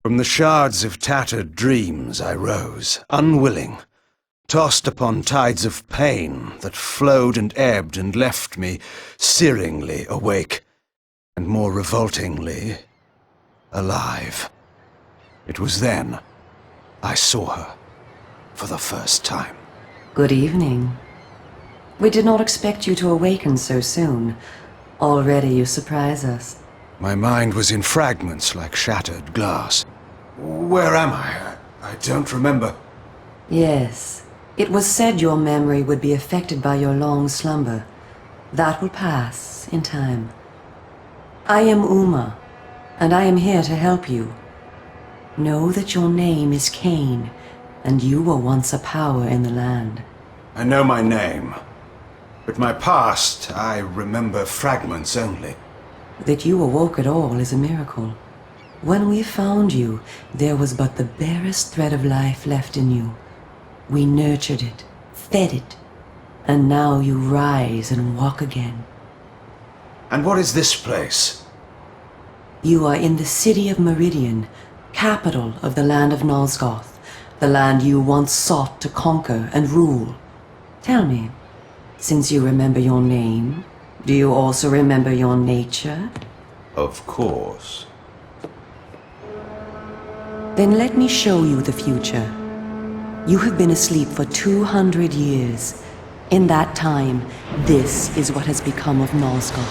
From the shards of tattered dreams I rose, unwilling, tossed upon tides of pain that flowed and ebbed and left me searingly awake, and more revoltingly, alive. It was then I saw her for the first time. Good evening. We did not expect you to awaken so soon. Already you surprise us. My mind was in fragments like shattered glass. Where am I? I don't remember. Yes. It was said your memory would be affected by your long slumber. That will pass in time. I am Uma, and I am here to help you. Know that your name is Kain, and you were once a power in the land. I know my name, but my past, I remember fragments only. That you awoke at all is a miracle. When we found you, there was but the barest thread of life left in you. We nurtured it, fed it, and now you rise and walk again. And what is this place? You are in the city of Meridian, capital of the land of Nosgoth, the land you once sought to conquer and rule. Tell me, since you remember your name, do you also remember your nature? Of course. Then let me show you the future. You have been asleep for 200 years. In that time, this is what has become of Nosgoth.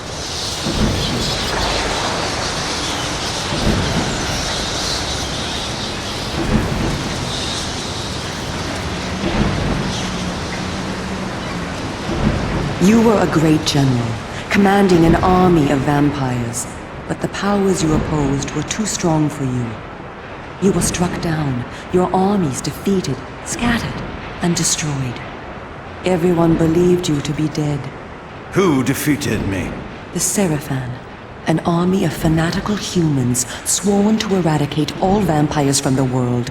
You were a great general, commanding an army of vampires, but the powers you opposed were too strong for you. You were struck down, your armies defeated, scattered, and destroyed. Everyone believed you to be dead. Who defeated me? The Sarafan, an army of fanatical humans sworn to eradicate all vampires from the world.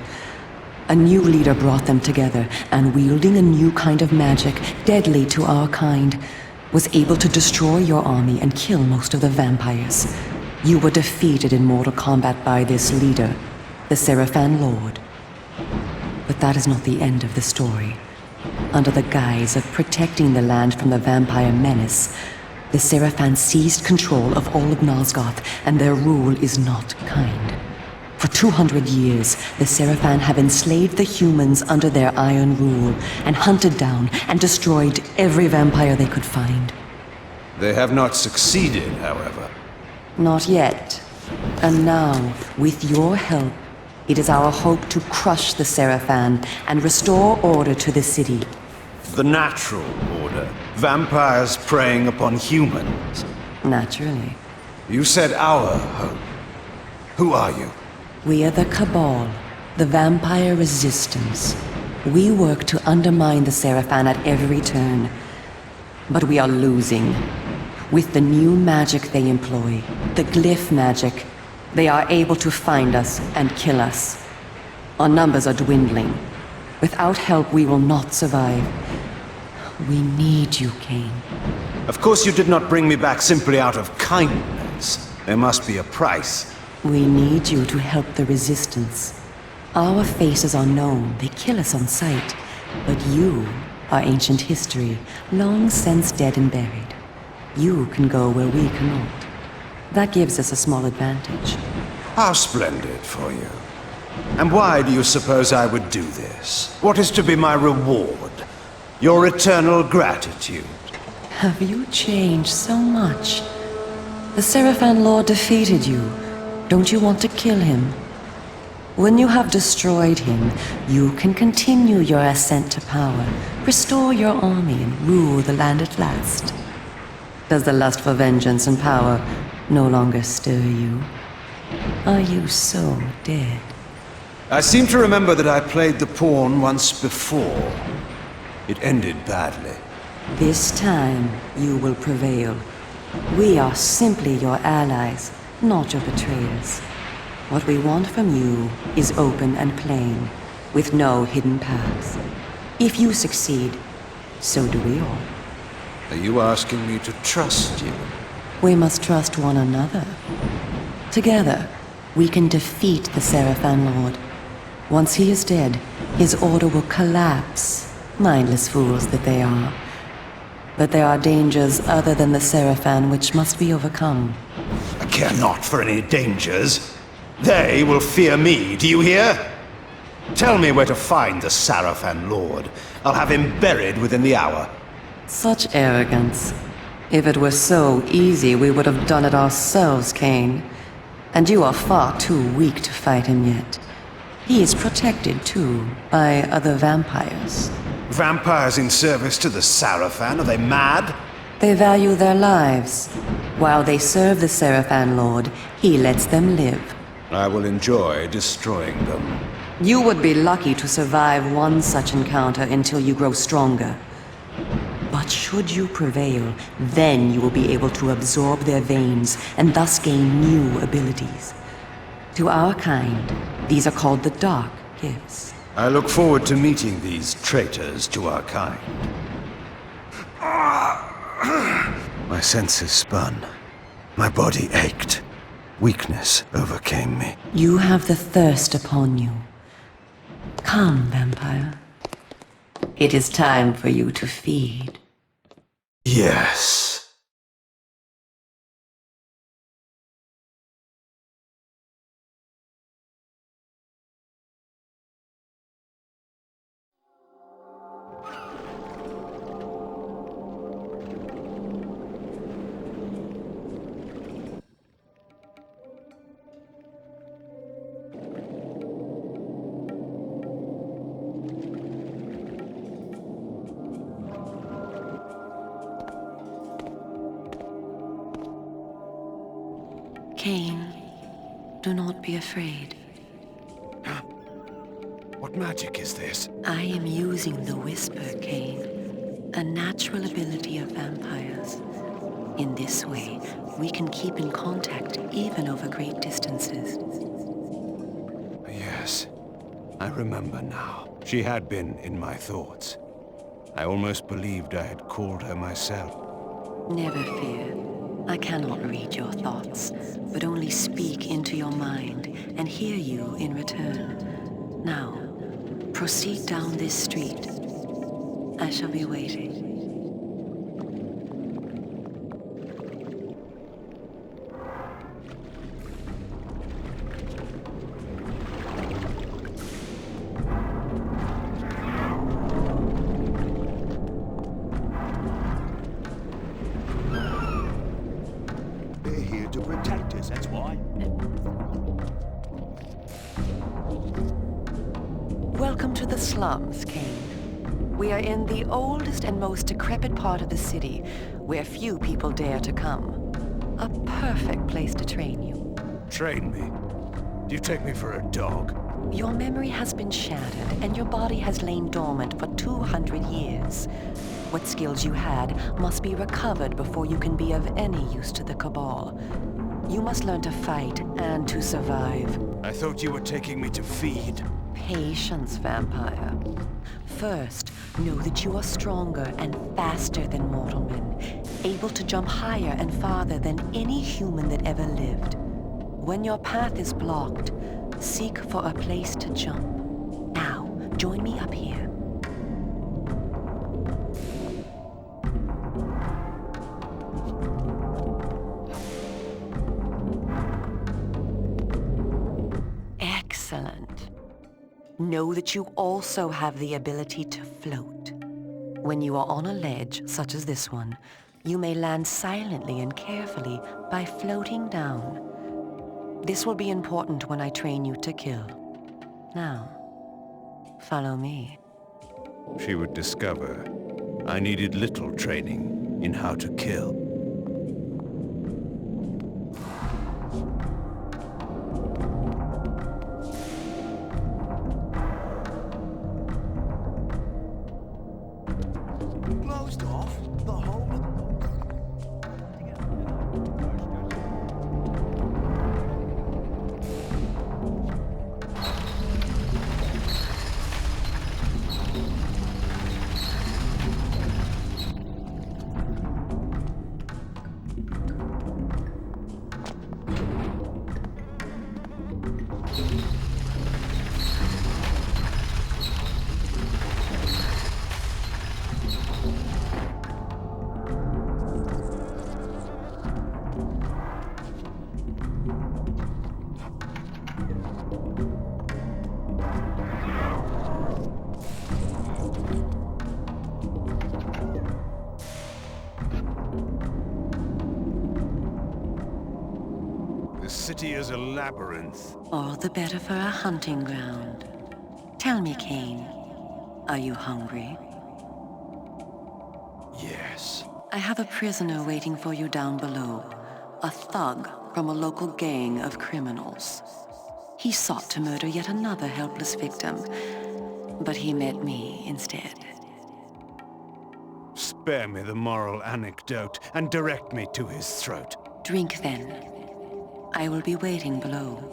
A new leader brought them together, and wielding a new kind of magic, deadly to our kind, was able to destroy your army and kill most of the vampires. You were defeated in mortal combat by this leader, the Sarafan Lord. But that is not the end of the story. Under the guise of protecting the land from the vampire menace, the Sarafan seized control of all of Nosgoth, and their rule is not kind. For 200 years, the Sarafan have enslaved the humans under their iron rule, and hunted down and destroyed every vampire they could find. They have not succeeded, however. Not yet. And now, with your help, it is our hope to crush the Sarafan and restore order to the city. The natural order. Vampires preying upon humans. Naturally. You said our hope. Who are you? We are the Cabal, the vampire resistance. We work to undermine the Sarafan at every turn. But we are losing. With the new magic they employ, the glyph magic, they are able to find us and kill us. Our numbers are dwindling. Without help, we will not survive. We need you, Kain. Of course you did not bring me back simply out of kindness. There must be a price. We need you to help the Resistance. Our faces are known, they kill us on sight. But you are ancient history, long since dead and buried. You can go where we cannot. That gives us a small advantage. How splendid for you. And why do you suppose I would do this? What is to be my reward? Your eternal gratitude? Have you changed so much? The Sarafan Lord defeated you. Don't you want to kill him? When you have destroyed him, you can continue your ascent to power, restore your army, and rule the land at last. Does the lust for vengeance and power no longer stir you? Are you so dead? I seem to remember that I played the pawn once before. It ended badly. This time, you will prevail. We are simply your allies, not your betrayers. What we want from you is open and plain, with no hidden paths. If you succeed, so do we all. Are you asking me to trust you? We must trust one another. Together, we can defeat the Sarafan Lord. Once he is dead, his order will collapse. Mindless fools that they are. But there are dangers other than the Sarafan which must be overcome. I care not for any dangers. They will fear me, do you hear? Tell me where to find the Sarafan Lord. I'll have him buried within the hour. Such arrogance. If it were so easy, we would have done it ourselves, Kain. And you are far too weak to fight him yet. He is protected, too, by other vampires. Vampires in service to the Sarafan? Are they mad? They value their lives. While they serve the Sarafan Lord, he lets them live. I will enjoy destroying them. You would be lucky to survive one such encounter until you grow stronger. But should you prevail, then you will be able to absorb their veins and thus gain new abilities. To our kind, these are called the Dark Gifts. I look forward to meeting these traitors to our kind. My senses spun. My body ached. Weakness overcame me. You have the thirst upon you. Come, vampire. It is time for you to feed. Yes. Kain, do not be afraid. What magic is this? I am using the Whisper, Kain, a natural ability of vampires. In this way, we can keep in contact even over great distances. Yes, I remember now. She had been in my thoughts. I almost believed I had called her myself. Never fear. I cannot read your thoughts, but only speak into your mind and hear you in return. Now, proceed down this street. I shall be waiting. To protect us, that's why. Welcome to the slums, Kain. We are in the oldest and most decrepit part of the city, where few people dare to come. A perfect place to train you. Train me? Do you take me for a dog? Your memory has been shattered, and your body has lain dormant for 200 years. What skills you had must be recovered before you can be of any use to the Cabal. You must learn to fight and to survive. I thought you were taking me to feed. Patience, vampire. First, know that you are stronger and faster than mortal men, able to jump higher and farther than any human that ever lived. When your path is blocked, seek for a place to jump. Now, join me up here. Excellent. Know that you also have the ability to float. When you are on a ledge, such as this one, you may land silently and carefully by floating down. This will be important when I train you to kill. Now, follow me. She would discover I needed little training in how to kill. Closed off the whole. city is a labyrinth. All the better for a hunting ground. Tell me, Kain, are you hungry? Yes. I have a prisoner waiting for you down below. A thug from a local gang of criminals. He sought to murder yet another helpless victim, but he met me instead. Spare me the moral anecdote and direct me to his throat. Drink then. I will be waiting below.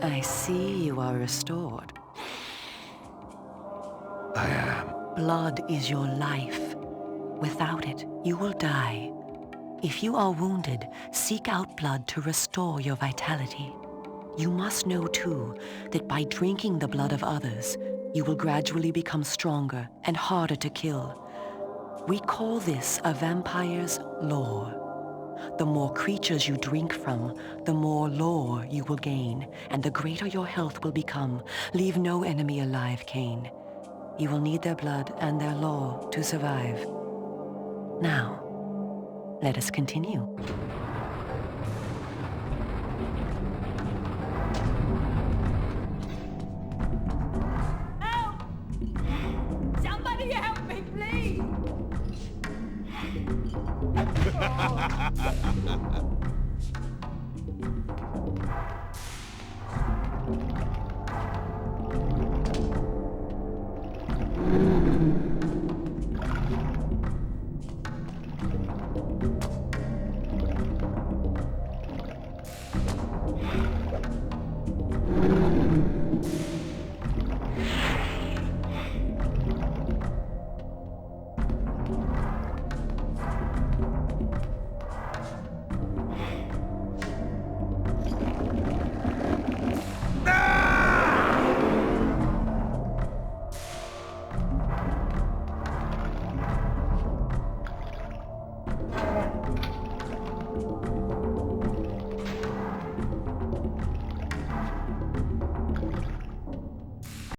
I see you are restored. I am. Blood is your life. Without it, you will die. If you are wounded, seek out blood to restore your vitality. You must know, too, that by drinking the blood of others, you will gradually become stronger and harder to kill. We call this a vampire's lore. The more creatures you drink from, the more lore you will gain, and the greater your health will become. Leave no enemy alive, Kain. You will need their blood and their lore to survive. Now, let us continue. Help! Somebody help me, please!